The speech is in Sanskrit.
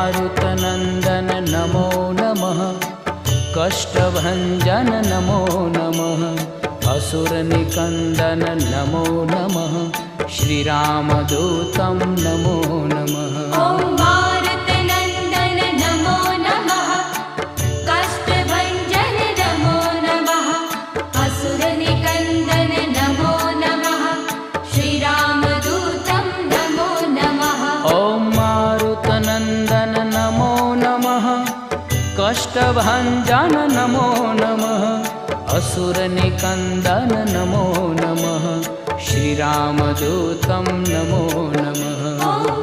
मारुतनन्दन नमो नमः। कष्टभञ्जन नमो नमः। असुरनिकन्दन नमो नमः। श्रीरामदूतं नमो नमः। ॐ मारुतनन्दन नमो नमः। कष्टभञ्जन नमो नमः। असुरनिकन्दन नमो नमः। श्रीरामदूतं नमो नमः। ॐ मारुतनन्दन नमो नमः। कष्टभञ्जन नमो नमः। असुरनिकन्दन नमो नमः। श्रीरामदूतं नमो नमः।